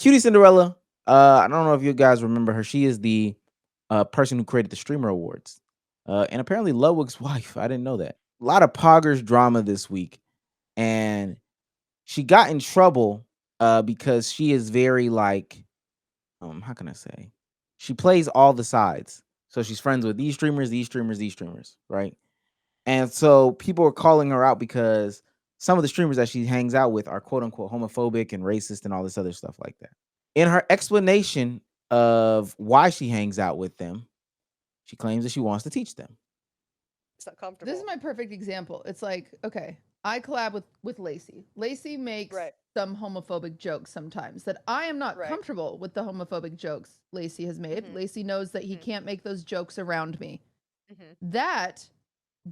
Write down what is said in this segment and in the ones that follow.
QTCinderella. I don't know if you guys remember her. She is the person who created the Streamer Awards, and apparently Ludwig's wife. I didn't know that. A lot of Poggers drama this week, and she got in trouble because she is very like, how can I say? She plays all the sides. So she's friends with these streamers, these streamers, these streamers, right? And so people are calling her out because some of the streamers that she hangs out with are quote unquote homophobic and racist and all this other stuff like that. In her explanation of why she hangs out with them, she claims that she wants to teach them. It's not comfortable. This is my perfect example. It's like, okay, I collab with Lacey. Lacey makes some homophobic jokes sometimes that I am not comfortable with the homophobic jokes Lacey has made. Lacey knows that he can't make those jokes around me. That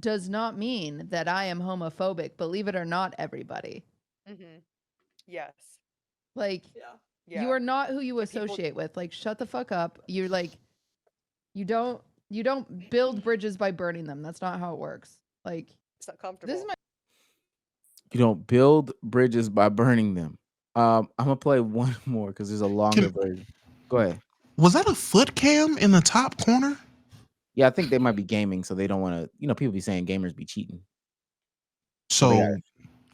does not mean that I am homophobic. Believe it or not, everybody. Yes. Like, you are not who you associate with. Like, shut the fuck up. You're like, you don't build bridges by burning them. That's not how it works. Like, it's not comfortable. This is my. You don't build bridges by burning them. I'm gonna play one more because there's a longer version. Go ahead. Was that a foot cam in the top corner? Yeah, I think they might be gaming, so they don't want to. You know, people be saying gamers be cheating. So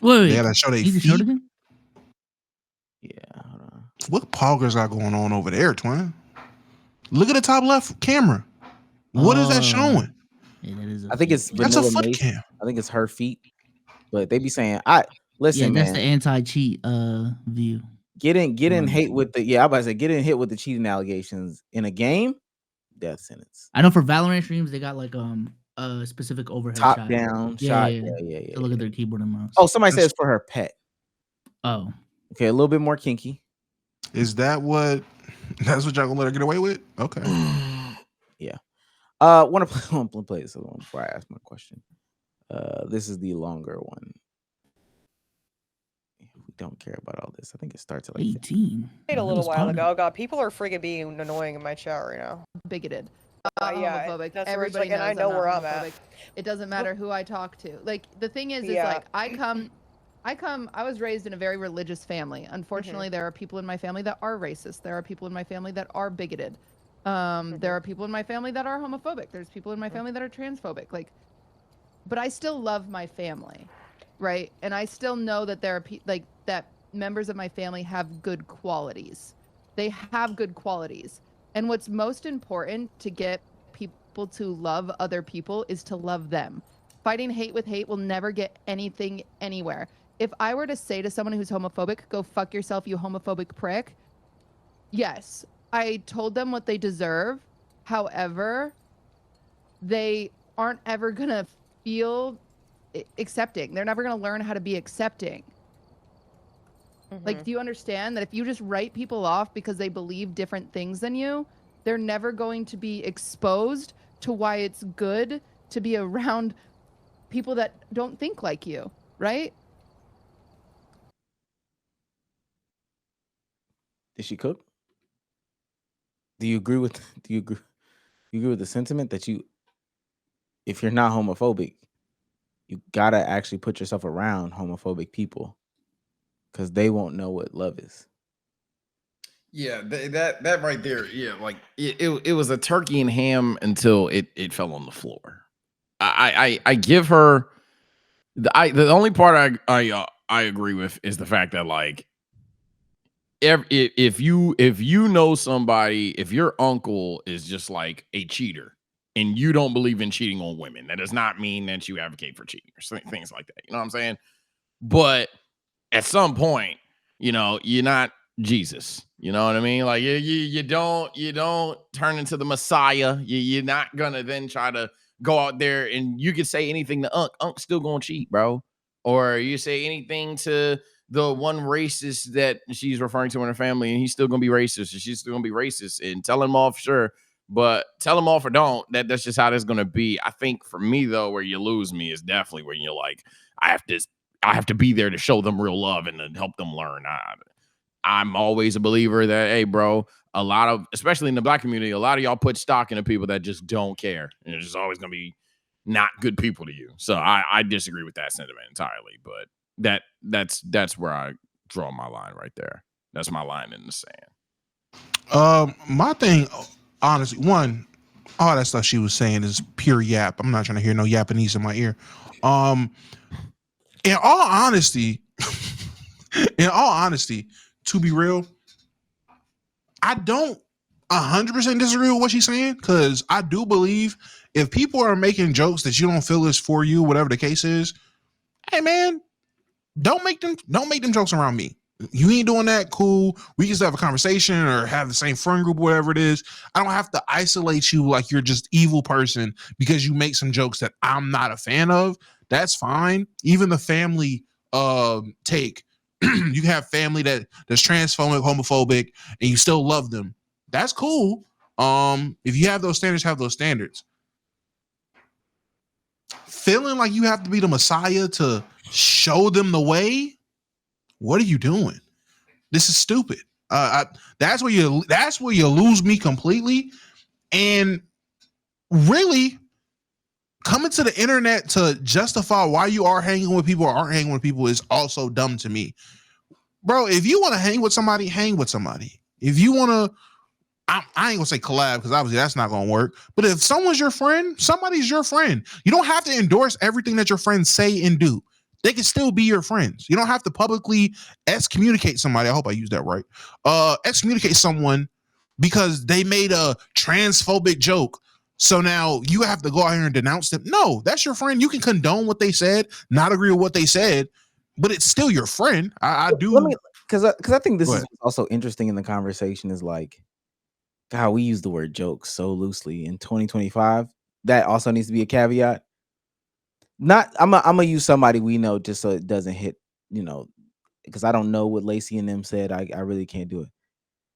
they gotta show their feet. Yeah. Hold on. What poggers got going on over there, twin? Look at the top left camera. What is that showing? Yeah, that is I think it's that's a foot Mace. cam. I think it's her feet, but they be saying, listen, that's man, the anti-cheat view. Get in hate with the I'm about to say get in hit with the cheating allegations in a game, death sentence. I know for Valorant streams they got like a specific overhead top shot. down shot. Yeah. To look at their keyboard and mouse. Oh, somebody says for her pet. Oh, okay, a little bit more kinky. Is that's what y'all gonna let her get away with? Okay. Yeah. Want to play this other one before I ask my question. This is the longer one. We don't care about all this. I think it starts at like 18. A little while ago. Oh god, people are freaking being annoying in my chat right now. Bigoted. Homophobic. That's everybody knows, and I know where I'm at. It doesn't matter who I talk to. Like the thing is like I was raised in a very religious family. Unfortunately, there are people in my family that are racist. There are people in my family that are bigoted. There are people in my family that are homophobic. There's people in my family that are transphobic. Like, but I still love my family, right? And I still know that there are that members of my family have good qualities. They have good qualities. And what's most important to get people to love other people is to love them. Fighting hate with hate will never get anything anywhere. If I were to say to someone who's homophobic, go fuck yourself, you homophobic prick, yes, I told them what they deserve. However, they aren't ever going to feel accepting. They're never going to learn how to be accepting. Like, do you understand that if you just write people off because they believe different things than you, they're never going to be exposed to why it's good to be around people that don't think like you, right? Did she cook? Do you agree with the sentiment that if you're not homophobic, you gotta actually put yourself around homophobic people because they won't know what love is. Yeah, that right there. Yeah, like it was a turkey and ham until it fell on the floor. I give her the only part I agree with is the fact that like if you know somebody, if your uncle is just like a cheater and you don't believe in cheating on women, that does not mean that you advocate for cheating or things like that. You know what I'm saying? But at some point, you know, you're not Jesus. You know what I mean? Like you don't turn into the Messiah. You're not gonna then try to go out there and you can say anything to Unc. Unc's still gonna cheat, bro. Or you say anything to the one racist that she's referring to in her family, and he's still gonna be racist, and she's still gonna be racist, and tell him off, sure, but tell him off or don't. That's just how that's gonna be. I think for me though, where you lose me is definitely when you're like, I have to be there to show them real love and to help them learn. I'm always a believer that, hey, bro, a lot of, especially in the black community, a lot of y'all put stock into people that just don't care, and it's just always gonna be not good people to you. So I disagree with that sentiment entirely, but that's where I draw my line right there. That's my line in the sand. My thing, honestly, one, all that stuff she was saying is pure yap. I'm not trying to hear no Japanese in my ear. In all honesty, to be real, I don't 100% disagree with what she's saying, because I do believe if people are making jokes that you don't feel is for you, whatever the case is, hey man, don't make them jokes around me. You ain't doing that, cool. We can still have a conversation or have the same friend group, whatever it is. I don't have to isolate you like you're just evil person because you make some jokes that I'm not a fan of. That's fine. Even the family take. You have family that's transphobic, homophobic, and you still love them. That's cool. If you have those standards, have those standards. Feeling like you have to be the Messiah to show them the way. What are you doing? This is stupid. That's where you lose me completely. And really, coming to the internet to justify why you are hanging with people or aren't hanging with people is also dumb to me. Bro, if you want to hang with somebody, hang with somebody. If you want to, I ain't gonna say collab because obviously that's not gonna work. But if someone's your friend, somebody's your friend. You don't have to endorse everything that your friends say and do. They can still be your friends. You don't have to publicly excommunicate somebody. I hope I used that right. Excommunicate someone because they made a transphobic joke. So now you have to go out here and denounce them. No, that's your friend. You can condone what they said, not agree with what they said, but it's still your friend. I do. Because I think this is also interesting in the conversation is like, God, we use the word joke so loosely in 2025. That also needs to be a caveat. I'm gonna use somebody we know just so it doesn't hit, because I don't know what Lacey and them said. I really can't do it.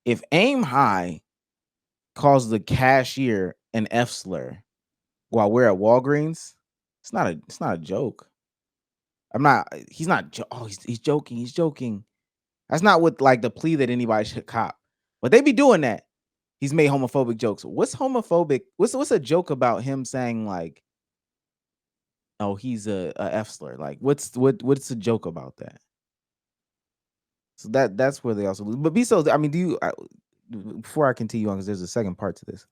If Aim High calls the cashier an F slur while we're at Walgreens, it's not a joke. He's joking. He's joking. That's not what like the plea that anybody should cop. But they be doing that. He's made homophobic jokes. What's homophobic? What's a joke about him saying like, oh, he's a F slur? Like, what's the joke about that? So that's where they also lose. But Biso, I mean, before I continue on, because there's a second part to this.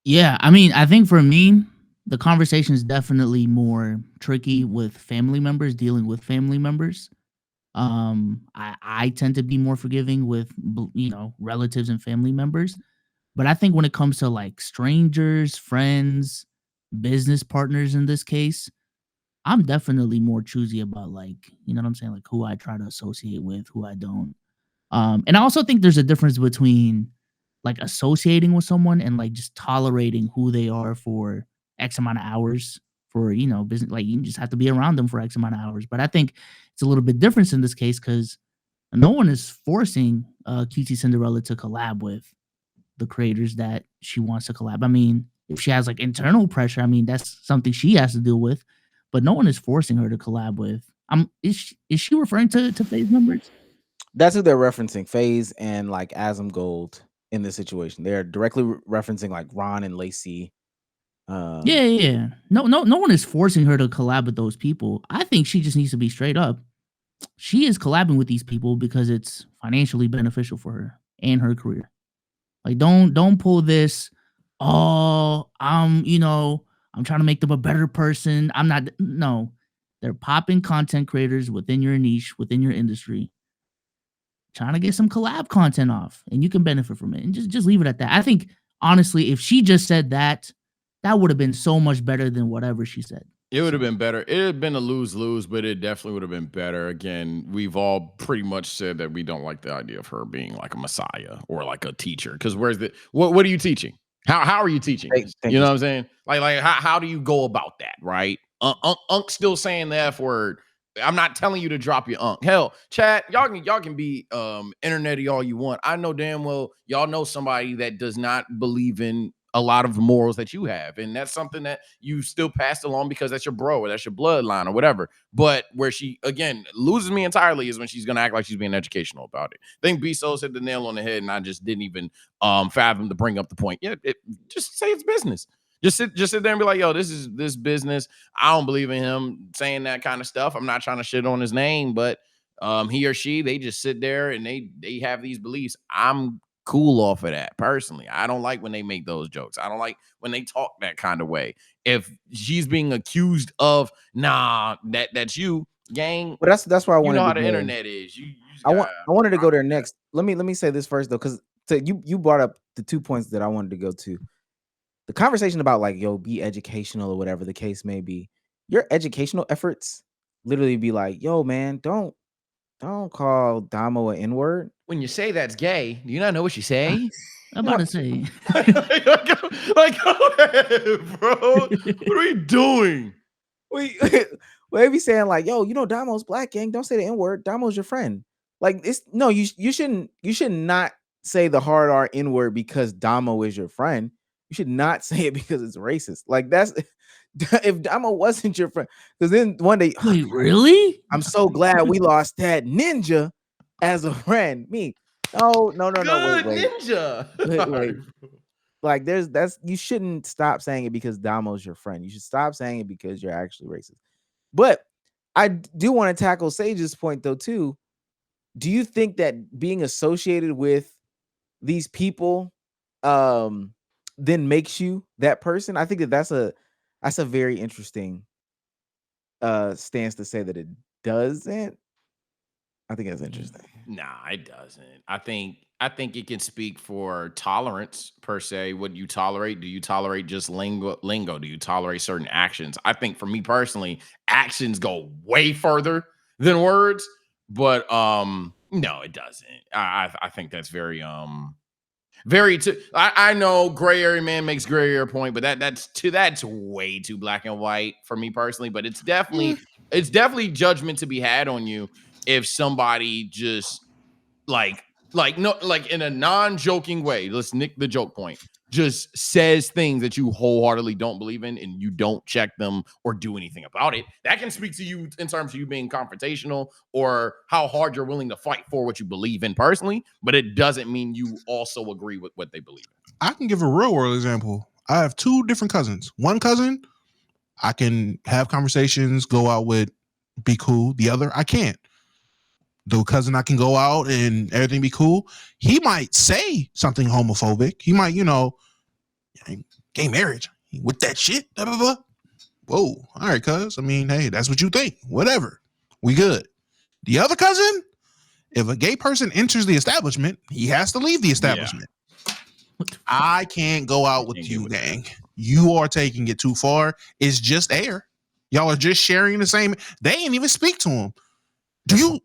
Yeah, I mean, I think for me, the conversation is definitely more tricky with family members, dealing with family members. I tend to be more forgiving with relatives and family members, but I think when it comes to like strangers, friends, business partners in this case, I'm definitely more choosy about like, you know what I'm saying, like who I try to associate with, who I don't. And I also think there's a difference between like associating with someone and like just tolerating who they are for X amount of hours for, business. Like you just have to be around them for X amount of hours. But I think it's a little bit different in this case because no one is forcing QTCinderella to collab with the creators that she wants to collab. I mean, if she has like internal pressure, I mean, that's something she has to deal with, but no one is forcing her to collab with. Is she referring to FaZe members? That's who they're referencing, FaZe and like Asm Gold in this situation. They're directly referencing like Ron and Lacey. Yeah. No one is forcing her to collab with those people. I think she just needs to be straight up. She is collabing with these people because it's financially beneficial for her and her career. Like don't pull this, I'm trying to make them a better person. I'm not. No, they're popping content creators within your niche, within your industry, trying to get some collab content off, and you can benefit from it. And just leave it at that. I think honestly, if she just said that, that would have been so much better than whatever she said. It would have been better. It would have been a lose-lose, but it definitely would have been better. Again, we've all pretty much said that we don't like the idea of her being like a messiah or like a teacher. Because what are you teaching? How are you teaching? You know what I'm saying? Like how do you go about that, right? Unk still saying the F word. I'm not telling you to drop your unk. Hell, chat, y'all can be internety all you want. I know damn well y'all know somebody that does not believe in a lot of the morals that you have, and that's something that you still passed along because that's your bro or that's your bloodline or whatever. But where she again loses me entirely is when she's gonna act like she's being educational about it. I think B-Soul hit the nail on the head, and I just didn't even fathom to bring up the point. Yeah, just say it's business. Just sit there and be like, yo, this business. I don't believe in him saying that kind of stuff. I'm not trying to shit on his name, but he or she, they just sit there and they have these beliefs. I'm cool off of that personally. I don't like when they make those jokes. I don't like when they talk that kind of way. If she's being accused of, nah, that's you, gang. But that's where I You wanted know to how the go. internet is. You just I wanted to go there that. next. Let me say this first though, because you brought up the 2 points that I wanted to go to. The conversation about like, yo, be educational or whatever the case may be. Your educational efforts literally be like, yo, man, don't call Damo an N-word. When you say that's gay, do you not know what you say? I'm about to say. like, go ahead, bro. What are we doing? We they be saying like, yo, Damo's black, gang. Don't say the N-word. Damo's your friend. Like, it's no, you should not say the hard R N-word because Damo is your friend. You should not say it because it's racist. Like, that's if Damo wasn't your friend, because then one day, Wait, really? I'm so glad we lost that ninja as a friend. Me, no, Good wait, ninja. wait. Like, you shouldn't stop saying it because Damo's your friend. You should stop saying it because you're actually racist. But I do want to tackle Sage's point though too. Do you think that being associated with these people then makes you that person? I think that's a very interesting stance to say that it doesn't. I think that's interesting. Nah, it doesn't. I think it can speak for tolerance per se. What you tolerate? Do you tolerate just lingo? Do you tolerate certain actions? I think for me personally, actions go way further than words. But no, it doesn't. I think that's very I know gray area man makes gray area point, but that's way too black and white for me personally. But it's definitely judgment to be had on you if somebody just like in a non-joking way, let's nick the joke point, just says things that you wholeheartedly don't believe in and you don't check them or do anything about it. That can speak to you in terms of you being confrontational or how hard you're willing to fight for what you believe in personally, but it doesn't mean you also agree with what they believe in. I can give a real world example. I have 2 different cousins. One cousin, I can have conversations, go out with, be cool. The other, I can't. The cousin I can go out and everything be cool. He might say something homophobic. He might, gay marriage with that shit. Blah, blah, blah. Whoa. All right, cuz. I mean, hey, that's what you think. Whatever. We good. The other cousin, if a gay person enters the establishment, he has to leave the establishment. Yeah. I can't go out with you, gang. You are taking it too far. It's just air. Y'all are just sharing the same. They ain't even speak to him. Do you?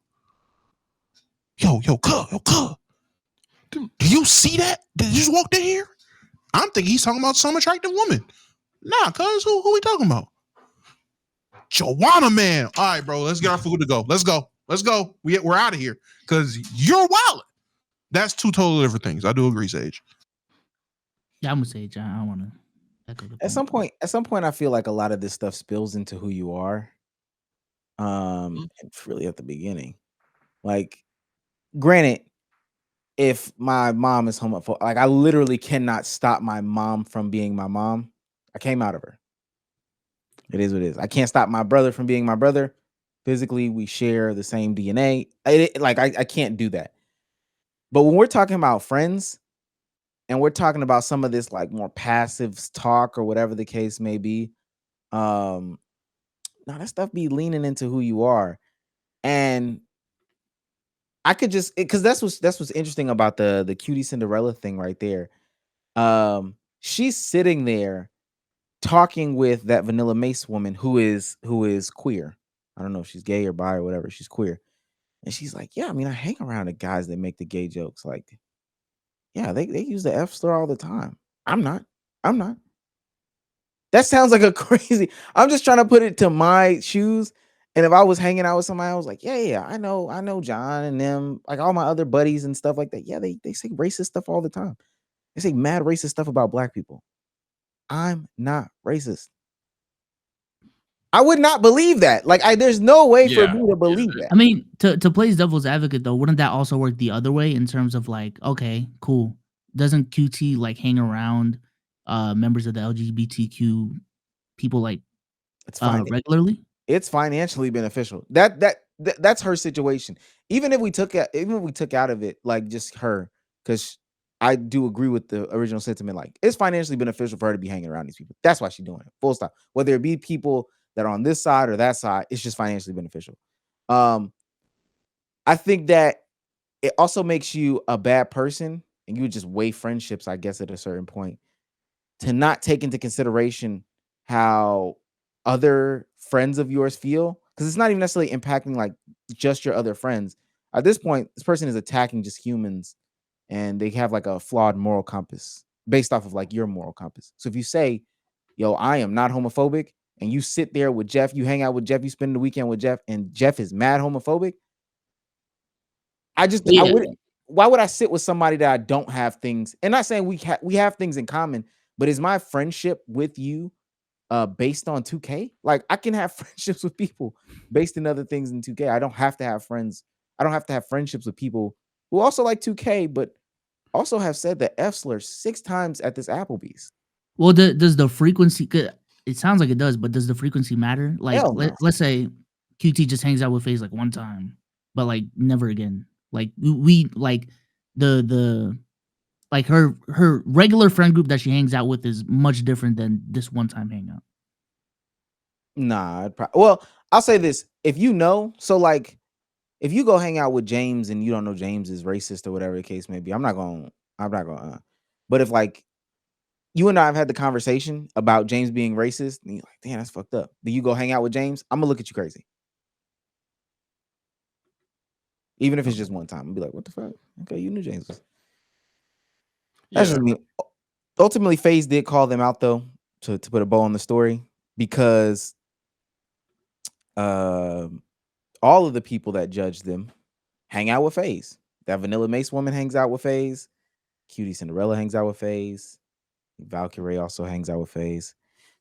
Yo, cuz. Do you see that? Did you just walk in here? I'm thinking he's talking about some attractive woman. Nah, cuz, who we talking about? Joanna, man. All right, bro, let's get our food to go. Let's go. We're out of here because you're wild. That's 2 totally different things. I do agree, Sage. Yeah, I'm gonna say, John. I don't want to echo the point. At some point, I feel like a lot of this stuff spills into who you are. It's really at the beginning. Like, granted, if my mom is homophobic, like I literally cannot stop my mom from being my mom. I came out of her. It is what it is. I can't stop my brother from being my brother. Physically, we share the same DNA. I can't do that. But when we're talking about friends and we're talking about some of this like more passive talk or whatever the case may be, no, that stuff be leaning into who you are. And I could just, because that's what's interesting about the QTCinderella thing right there. She's sitting there talking with that Vanilla Mace woman who is queer. I don't know if she's gay or bi or whatever. She's queer. And she's like, yeah, I mean, I hang around the guys that make the gay jokes. Like, yeah, they use the F slur all the time. I'm not. That sounds like a crazy. I'm just trying to put it to my shoes. And if I was hanging out with somebody, I was like, yeah, I know John and them, like all my other buddies and stuff like that. Yeah, they say racist stuff all the time. They say mad racist stuff about black people. I'm not racist. I would not believe that. Like, there's no way for me to believe that. I mean, to play devil's advocate though, wouldn't that also work the other way in terms of like, okay, cool. Doesn't QT like hang around members of the LGBTQ people like it's fine. Regularly? It's financially beneficial. That that's her situation. Even if we took out of it, like just her, because I do agree with the original sentiment. Like, it's financially beneficial for her to be hanging around these people. That's why she's doing it. Full stop. Whether it be people that are on this side or that side, it's just financially beneficial. I think that it also makes you a bad person, and you would just weigh friendships, I guess, at a certain point, to not take into consideration how other friends of yours feel, because it's not even necessarily impacting like just your other friends. At this point, this person is attacking just humans, and they have like a flawed moral compass based off of like your moral compass. So if you say, yo, I am not homophobic, and you sit there with Jeff, you hang out with Jeff, you spend the weekend with Jeff, and Jeff is mad homophobic, I Yeah. wouldn't. Why would I sit with somebody that I don't have things? And not saying we have things in common, but is my friendship with you based on 2K? Like, I can have friendships with people based on other things in 2K. I don't have to have friends. I don't have to have friendships with people who also like 2K, but also have said the F slur 6 times at this Applebee's. Well, does the frequency? It sounds like it does, but does the frequency matter? Like, Hell no. let's say QT just hangs out with FaZe like one time, but like never again. Like we like the like her regular friend group that she hangs out with is much different than this one time hangout. Nah, well, I'll say this. If you know, so like, if you go hang out with James and you don't know James is racist or whatever the case may be, I'm not going. But if like you and I have had the conversation about James being racist, and you're like, damn, that's fucked up. Then you go hang out with James, I'm gonna look at you crazy. Even if it's just one time, I'll be like, what the fuck? Okay, you knew James was. That's just me. Ultimately, FaZe did call them out though, to put a bow on the story, because all of the people that judged them hang out with FaZe. That Vanilla Mace woman hangs out with FaZe. QTCinderella hangs out with FaZe. Valkyrie also hangs out with FaZe.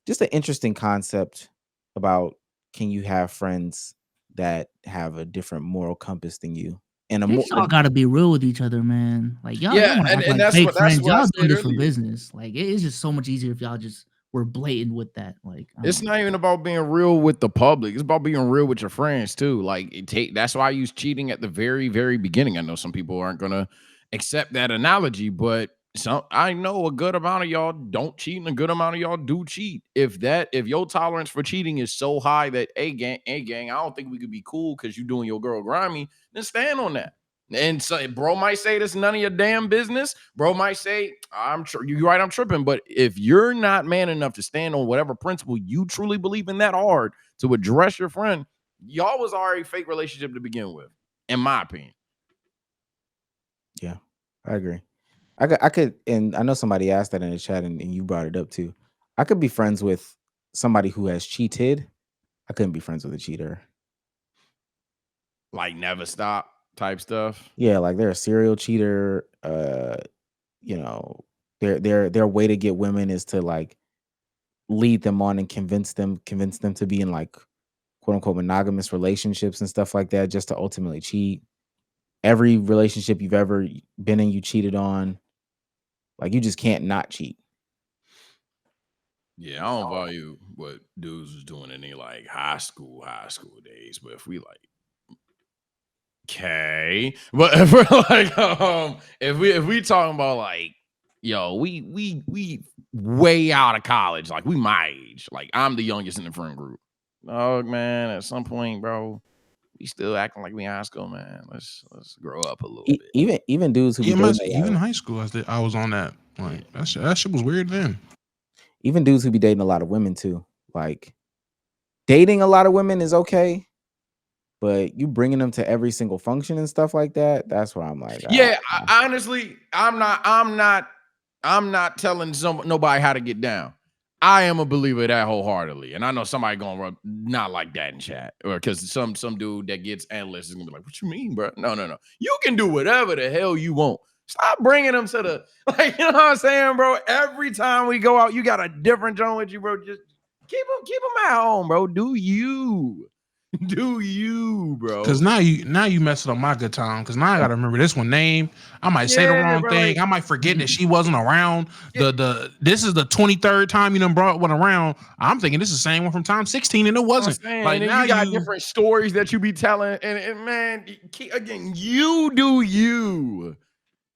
Just an interesting concept about, can you have friends that have a different moral compass than you? And Y'all gotta be real with each other, man. Like y'all want to act like that's fake what friends. Y'all doing this for earlier. business. Like it's just so much easier if y'all just were blatant with that. Like it's not even about being real with the public. It's about being real with your friends too. Like that's why I use cheating at the very, very beginning. I know some people aren't gonna accept that analogy, but I know a good amount of y'all don't cheat, and a good amount of y'all do cheat. If your tolerance for cheating is so high that gang, I don't think we could be cool because you doing your girl grimy, then stand on that. And so bro might say that's none of your damn business. Bro might say, you're right, I'm tripping. But if you're not man enough to stand on whatever principle you truly believe in that hard to address your friend, y'all was already fake relationship to begin with, in my opinion. Yeah, I agree. I could, and I know somebody asked that in the chat, and you brought it up too. I could be friends with somebody who has cheated. I couldn't be friends with a cheater. Like never stop type stuff. Yeah, like they're a serial cheater. You know, their way to get women is to like lead them on and convince them to be in like quote unquote monogamous relationships and stuff like that, just to ultimately cheat. Every relationship you've ever been in, you cheated on. Like, you just can't not cheat. Yeah, I don't value what dudes was doing in their like high school days, but if we like, okay, but if we're like, if we talking about like, yo, we way out of college, like we my age, like I'm the youngest in the friend group. Oh man, at some point, bro, we still acting like we in high school, man. Let's grow up a little bit. Even dudes who even high school, I was on that. Like that shit was weird then. Even dudes who be dating a lot of women too. Like, dating a lot of women is okay, but you bringing them to every single function and stuff like that, that's where I'm like, yeah. Honestly, I'm not telling nobody how to get down. I am a believer of that wholeheartedly, and I know somebody gonna not like that in chat, or because some dude that gets analysts is gonna be like, "What you mean, bro? No. You can do whatever the hell you want. Stop bringing them to the like, you know what I'm saying, bro? Every time we go out, you got a different joint with you, bro. Just keep them at home, bro. Do you? Do you, bro? Because now you messing up my good time. Because now I gotta remember this one name. I might say the wrong bro, thing. like- I might forget that she wasn't around. This is the 23rd time you done brought one around. I'm thinking this is the same one from time 16, and it wasn't. Like now now you got different stories that you be telling, and man, again, you do you.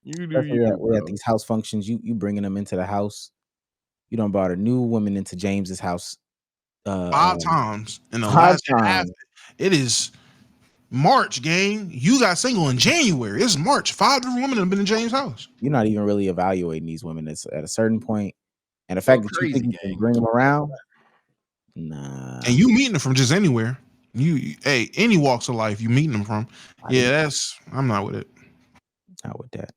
You do Especially you, at bro. these house functions, you bringing them into the house. You done brought a new woman into James's house. 5 times in the 5 last half. times. It is March, gang. You got single in January. It's March. 5 different women have been in James' house. You're not even really evaluating these women. It's at a certain point, and the fact that you think you can bring them around, nah. And you meeting them from just anywhere. Hey, any walks of life you meeting them from. Yeah, I'm not with it. Not with that.